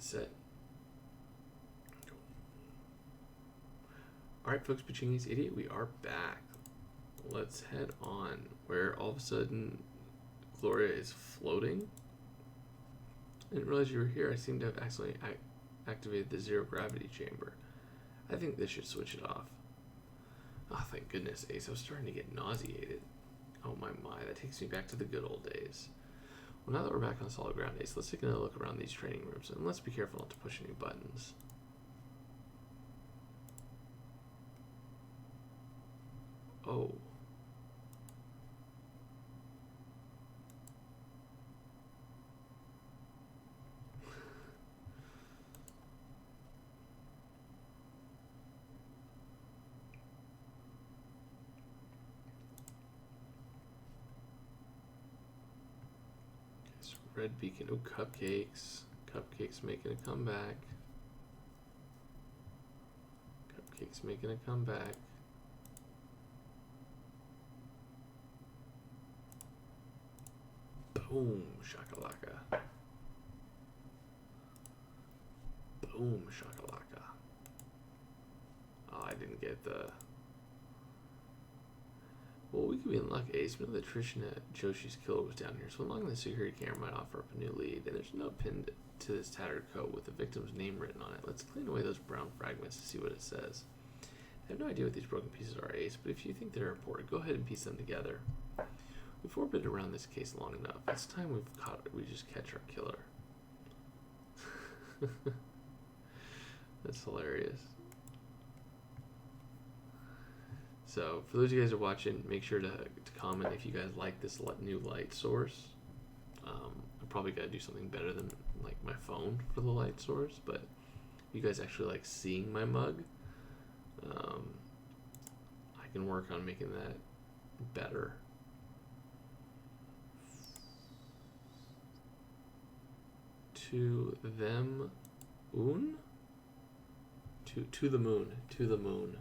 get set. Alright, folks, Pachinki's Idiot, we are back. Let's head on. Where all of a sudden Gloria is floating. I didn't realize you were here. I seem to have accidentally activated the zero gravity chamber. I think this should switch it off. Oh, thank goodness, Ace. I was starting to get nauseated. Oh my, that takes me back to the good old days. Well, now that we're back on solid ground, Ace, let's take another look around these training rooms, and let's be careful not to push any buttons. Oh. Red beacon. Oh, cupcakes. Cupcakes making a comeback. Cupcakes making a comeback. Boom, shakalaka. Boom, shakalaka. Oh, I didn't get the... Well, we could be in luck, Ace. We know that Trishna Joshi's killer was down here, so unlocking the security camera might offer up a new lead. And there's no pin to this tattered coat with the victim's name written on it. Let's clean away those brown fragments to see what it says. I have no idea what these broken pieces are, Ace, but if you think they're important, go ahead and piece them together. We've orbited around this case long enough. It's time we just catch our killer. That's hilarious. So, for those of you guys who are watching, make sure to comment if you guys like this new light source. I probably got to do something better than like my phone for the light source, but you guys actually like seeing my mug. I can work on making that better. To them, to the moon.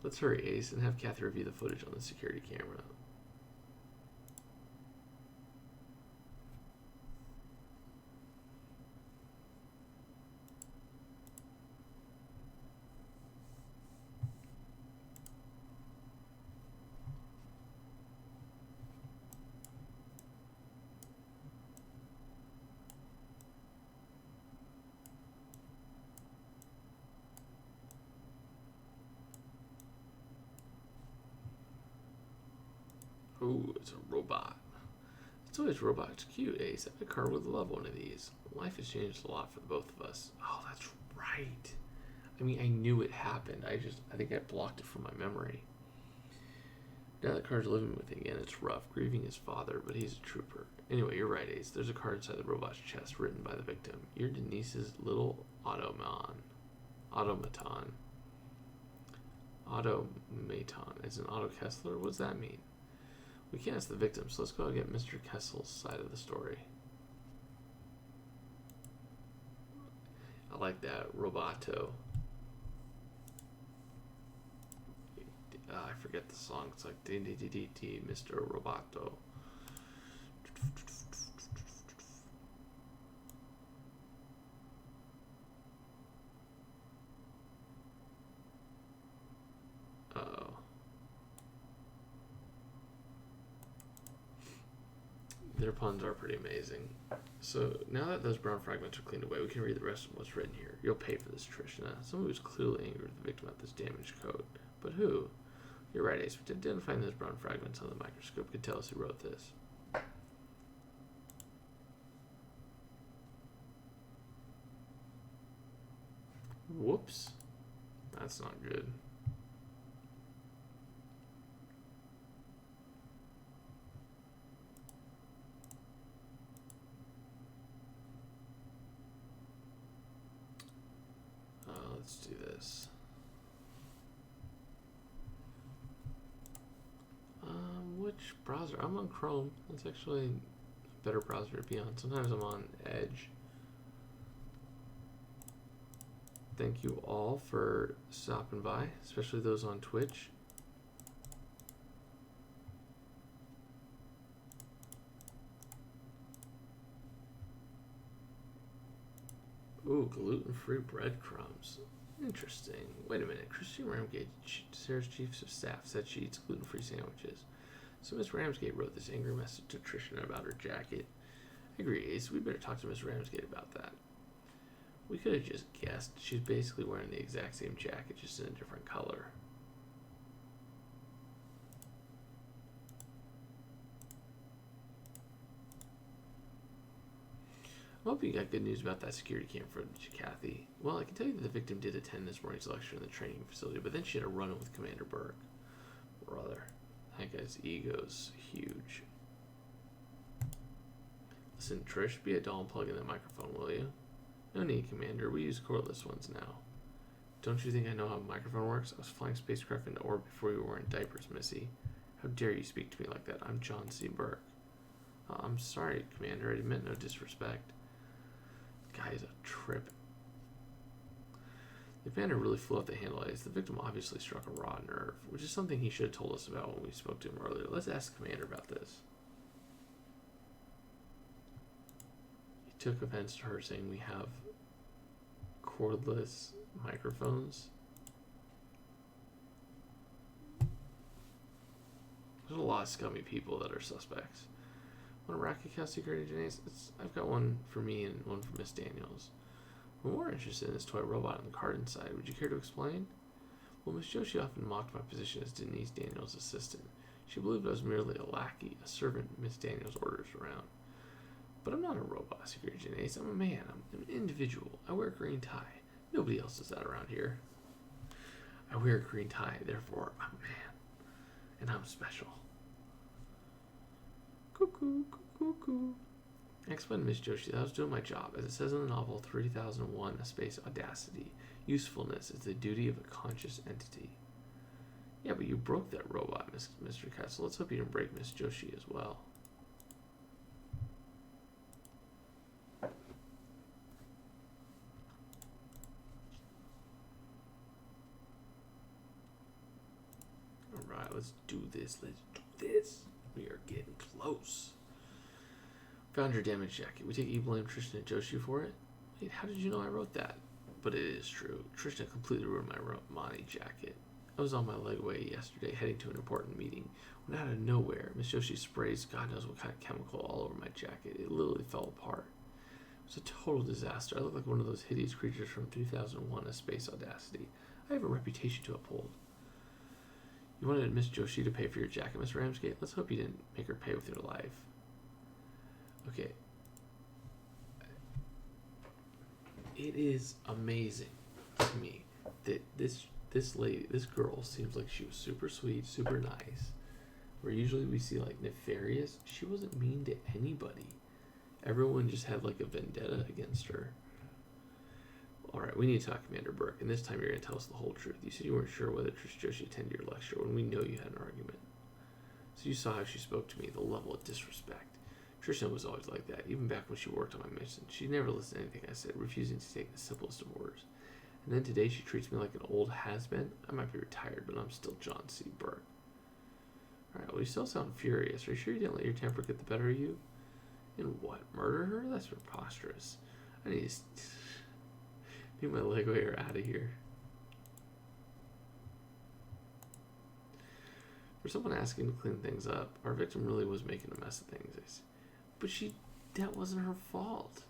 Let's hurry, Ace, and have Kathy review the footage on the security camera. Ooh, it's a robot. It's always robots. Cute, Ace. I car would love one of these. Life has changed a lot for the both of us. Oh, that's right. I mean, I knew it happened. I think I blocked it from my memory. Now that Car's living with it again, it's rough. Grieving his father, but he's a trooper. Anyway, you're right, Ace. There's a card inside the robot's chest written by the victim. You're Denise's little automaton. Automaton. As in Otto Kessler? What does that mean? We can't ask the victim, so let's go and get Mr. Kessel's side of the story. I like that. Roboto. I forget the song. It's like D Mr. Roboto. Uh-oh. Their puns are pretty amazing. So now that those brown fragments are cleaned away, we can read the rest of what's written here. You'll pay for this, Trishna. Someone who's clearly angry with the victim at this damaged coat. But who? You're right, Ace. But identifying those brown fragments on the microscope could tell us who wrote this. Whoops. That's not good. Let's do this. Which browser? I'm on Chrome. That's actually a better browser to be on. Sometimes I'm on Edge. Thank you all for stopping by, especially those on Twitch. Ooh, gluten-free breadcrumbs. Interesting. Wait a minute. Christine Ramsgate, Sarah's chief of staff, said she eats gluten-free sandwiches. So Miss Ramsgate wrote this angry message to Trishna about her jacket. I agree, Ace. We better talk to Miss Ramsgate about that. We could have just guessed. She's basically wearing the exact same jacket, just in a different color. I hope you got good news about that security cam footage, Kathy. Well, I can tell you that the victim did attend this morning's lecture in the training facility, but then she had a run-in with Commander Burke. Brother, that guy's ego's huge. Listen, Trish, be a doll and plug in that microphone, will you? No need, Commander. We use cordless ones now. Don't you think I know how a microphone works? I was flying spacecraft into orbit before you were wearing diapers, Missy. How dare you speak to me like that? I'm John C. Burke. I'm sorry, Commander. I meant no disrespect. The guy is a trip. The commander really flew off the handle as the victim obviously struck a raw nerve, which is something he should have told us about when we spoke to him earlier. Let's ask the commander about this. He took offense to her saying we have cordless microphones. There's a lot of scummy people that are suspects. Want a racket cow secret agent? I've got one for me and one for Miss Daniels. We're more interested in this toy robot on the cart inside. Would you care to explain? Well, Miss Joshi often mocked my position as Denise Daniels' assistant. She believed I was merely a lackey, a servant Miss Daniels orders around. But I'm not a robot, secret agent Ace. I'm a man. I'm an individual. I wear a green tie. Nobody else does that around here. I wear a green tie, therefore I'm a man. And I'm special. Cuckoo, cuckoo, cuckoo. I explained to Miss Joshi that I was doing my job. As it says in the novel 3001, A Space Audacity, usefulness is the duty of a conscious entity. Yeah, but you broke that robot, Mr. Castle. Let's hope you didn't break Miss Joshi as well. Alright, let's do this. Let's do this. We are getting close. Found your damaged jacket. We take you blame Trishna and Joshi for it? Wait, how did you know I wrote that? But it is true. Trishna completely ruined my Monty jacket. I was on my legway yesterday heading to an important meeting when out of nowhere, Miss Joshi sprays God knows what kind of chemical all over my jacket. It literally fell apart. It was a total disaster. I look like one of those hideous creatures from 2001, A Space Audacity. I have a reputation to uphold. You wanted Miss Joshi to pay for your jacket, Miss Ramsgate? Let's hope you didn't make her pay with your life. Okay. It is amazing to me that this lady, this girl, seems like she was super sweet, super nice. Where usually we see like nefarious. She wasn't mean to anybody. Everyone just had like a vendetta against her. Alright, we need to talk to Commander Burke, and this time you're going to tell us the whole truth. You said you weren't sure whether Trish Joshi attended your lecture when we know you had an argument. So you saw how she spoke to me, the level of disrespect. Trishna was always like that, even back when she worked on my mission. She never listened to anything I said, refusing to take the simplest of orders. And then today she treats me like an old has-been. I might be retired, but I'm still John C. Burke. Alright, well you still sound furious. Are you sure you didn't let your temper get the better of you? And what, murder her? That's preposterous. I need my legway out of here. For someone asking to clean things up, our victim really was making a mess of things. But that wasn't her fault.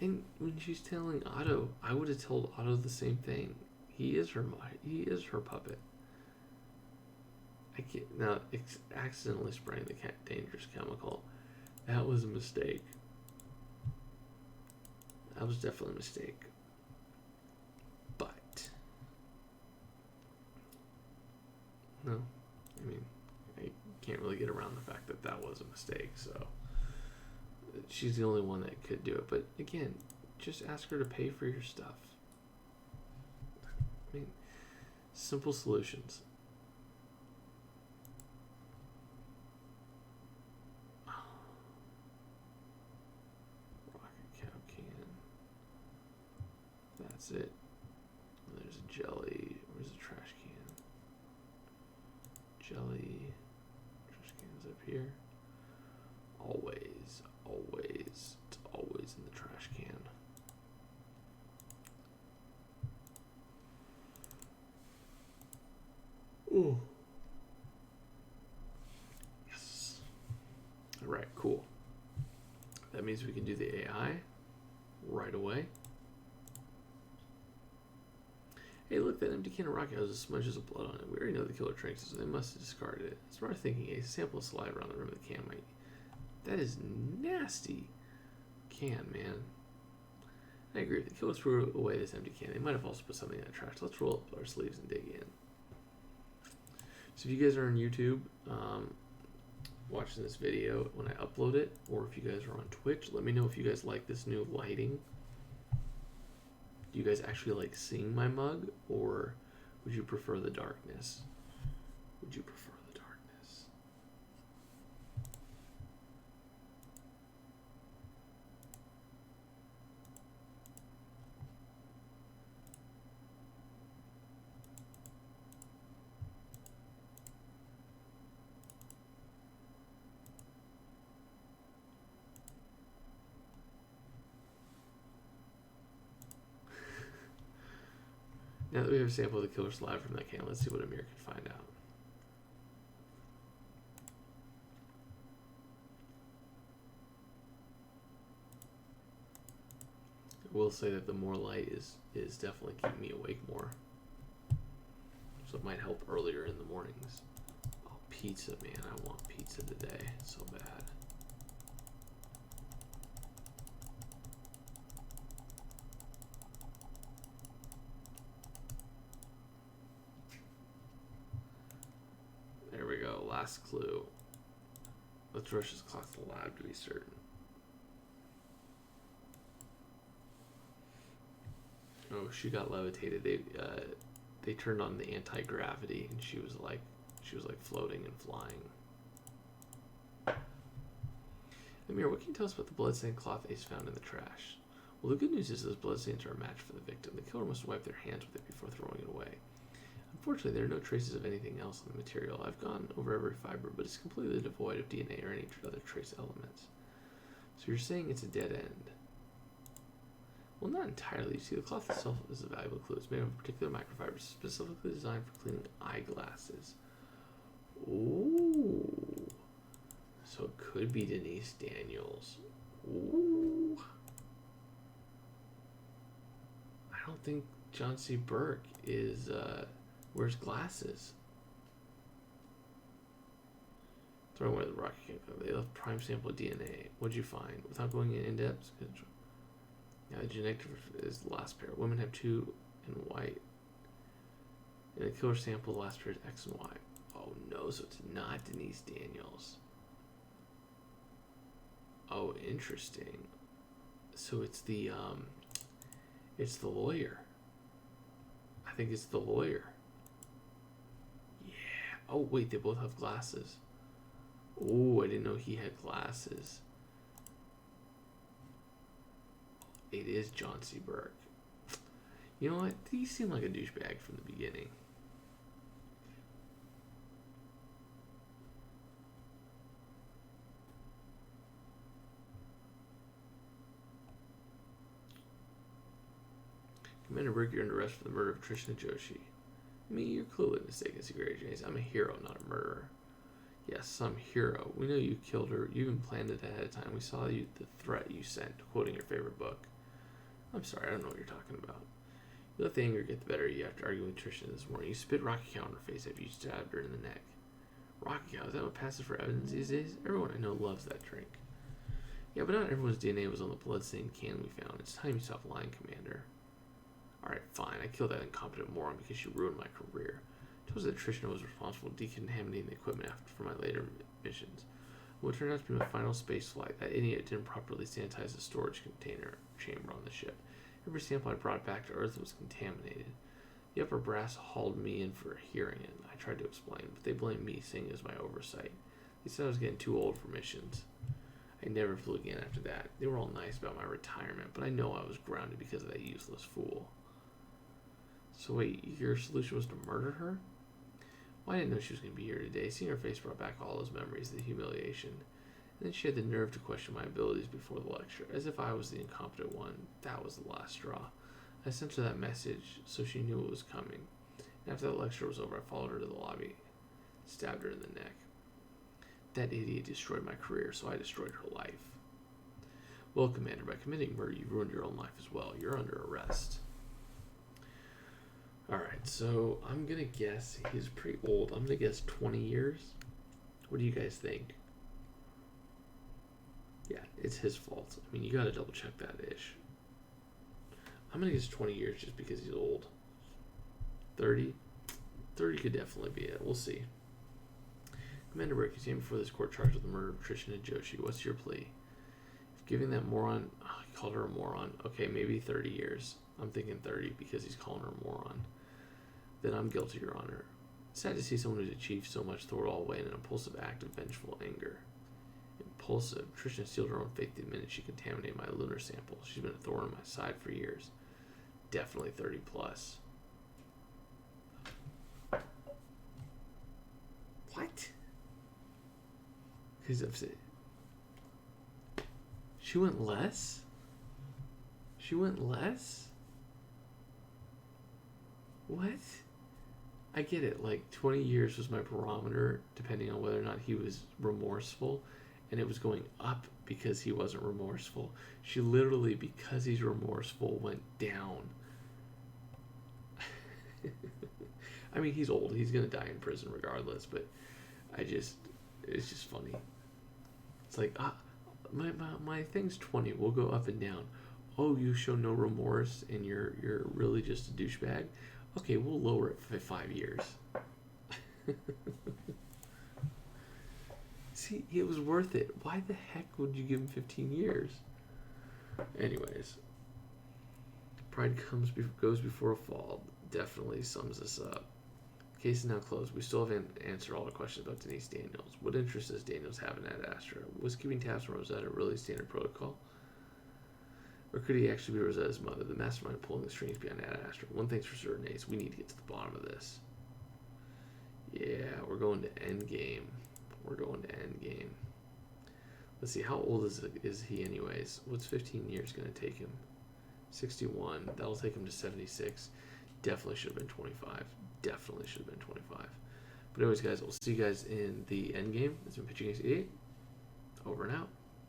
And when she's telling Otto, I would have told Otto the same thing. He is her puppet. Now, accidentally spraying the dangerous chemical, that was a mistake. That was definitely a mistake. But no, I mean, I can't really get around the fact that that was a mistake. So she's the only one that could do it. But again, just ask her to pay for your stuff. I mean, simple solutions. That's it. There's a jelly. Where's the trash can? Jelly. Trash can's up here. Always. It's always in the trash can. Alright, cool. That means we can do the AI right away. Hey, look, that empty can of rocket has smudges of blood on it. We already know the killer drinks it, so they must have discarded it. Smart thinking, a sample of saliva around the rim of the can might... That is nasty. Can, man. I agree. If the killer threw away this empty can, they might have also put something in the trash. Let's roll up our sleeves and dig in. So if you guys are on YouTube, watching this video when I upload it, or if you guys are on Twitch, let me know if you guys like this new lighting. Do you guys actually like seeing my mug, or would you prefer the darkness? Would you prefer the darkness? Now that we have a sample of the killer saliva from that can, let's see what Amir can find out. I will say that the more light is definitely keeping me awake more. So it might help earlier in the mornings. Oh, pizza, man. I want pizza today. It's so bad. There we go. Last clue. Let's rush this clock to the lab to be certain. Oh, she got levitated. They turned on the anti-gravity, and she was like floating and flying. Amir, what can you tell us about the bloodstained cloth Ace found in the trash? Well, the good news is those bloodstains are a match for the victim. The killer must have wiped their hands with it before throwing it away. Unfortunately, there are no traces of anything else on the material. I've gone over every fiber, but it's completely devoid of DNA or any other trace elements. So you're saying it's a dead end? Well, not entirely. You see, the cloth itself is a valuable clue. It's made of a particular microfiber specifically designed for cleaning eyeglasses. Ooh. So it could be Denise Daniels. Ooh. I don't think John C. Burke wears glasses. Throwing away the rocket can. They left prime sample DNA. What'd you find? Without going in depth. Yeah, the genetic is the last pair. Women have 2 and white. In the killer sample, the last pair is X and Y. Oh no, so it's not Denise Daniels. Oh, interesting. So it's the lawyer. I think it's the lawyer. Yeah. Oh wait, they both have glasses. Oh, I didn't know he had glasses. It is John C. Burke. You know what? He seemed like a douchebag from the beginning. Commander Burke, you're under arrest for the murder of Trishna Joshi. Me, you're clearly mistaken, Secret Agent Ace. I'm a hero, not a murderer. Yes, some hero. We know you killed her. You even planned it ahead of time. We saw the threat you sent, quoting your favorite book. I'm sorry, I don't know what you're talking about. You let the anger get the better of you after arguing with Trishna this morning. You spit Rocky Cow in her face after you stabbed her in the neck. Rocky Cow, is that what passes for evidence these days? Everyone I know loves that drink. Yeah, but not everyone's DNA was on the bloodstained can we found. It's time you stop lying, Commander. Alright, fine. I killed that incompetent moron because she ruined my career. It was that Trishna was responsible for decontaminating the equipment for my later missions. What turned out to be my final space flight, that idiot didn't properly sanitize the storage container chamber on the ship. Every sample I brought back to Earth was contaminated. The upper brass hauled me in for a hearing, and I tried to explain, but they blamed me, saying it was my oversight. They said I was getting too old for missions. I never flew again after that. They were all nice about my retirement, but I know I was grounded because of that useless fool. So wait, your solution was to murder her? Well, I didn't know she was going to be here today. Seeing her face brought back all those memories of the humiliation. And then she had the nerve to question my abilities before the lecture, as if I was the incompetent one. That was the last straw. I sent her that message so she knew it was coming. And after that lecture was over, I followed her to the lobby, stabbed her in the neck. that idiot destroyed my career, so I destroyed her life. Well, Commander, by committing murder, you ruined your own life as well. You're under arrest. Alright, so I'm going to guess he's pretty old. I'm going to guess 20 years. What do you guys think? Yeah, it's his fault. I mean, you got to double check that ish. I'm going to guess 20 years just because he's old. 30? 30 could definitely be it. We'll see. Commander Burke, you came before this court charged with the murder of Trishan and Joshi. What's your plea? If giving that moron... Oh, he called her a moron. Okay, maybe 30 years. I'm thinking 30 because he's calling her a moron. Then I'm guilty, Your Honor. Sad to see someone who's achieved so much throw it all away in an impulsive act of vengeful anger. Impulsive. Trishan steeled her own faith the minute she contaminated my lunar sample. She's been a thorn in my side for years. Definitely 30 plus. What? Because she went less? She went less? What? I get it. Like, 20 years was my barometer, depending on whether or not he was remorseful, and it was going up because he wasn't remorseful. She literally, because he's remorseful, went down. I mean, he's old. He's going to die in prison regardless, but it's just funny. It's like, my thing's 20. We'll go up and down. Oh, you show no remorse and you're really just a douchebag? Okay, we'll lower it for 5 years. See, it was worth it. Why the heck would you give him 15 years? Anyways. Pride goes before a fall. Definitely sums this up. Case is now closed. We still haven't answered all the questions about Denise Daniels. What interest does Daniels have in Ad-Astra? Was keeping tabs on Rosetta really standard protocol? Or could he actually be Rosetta's mother, the mastermind pulling the strings behind Ad-Astra? One thing's for certain, Ace. We need to get to the bottom of this. Yeah, we're going to Endgame. We're going to Endgame. Let's see, how old is he anyways? What's 15 years going to take him? 61. That'll take him to 76. Definitely should have been 25. Definitely should have been 25. But anyways, guys, we'll see you guys in the Endgame. It's been Pitching Ace 88. Over and out.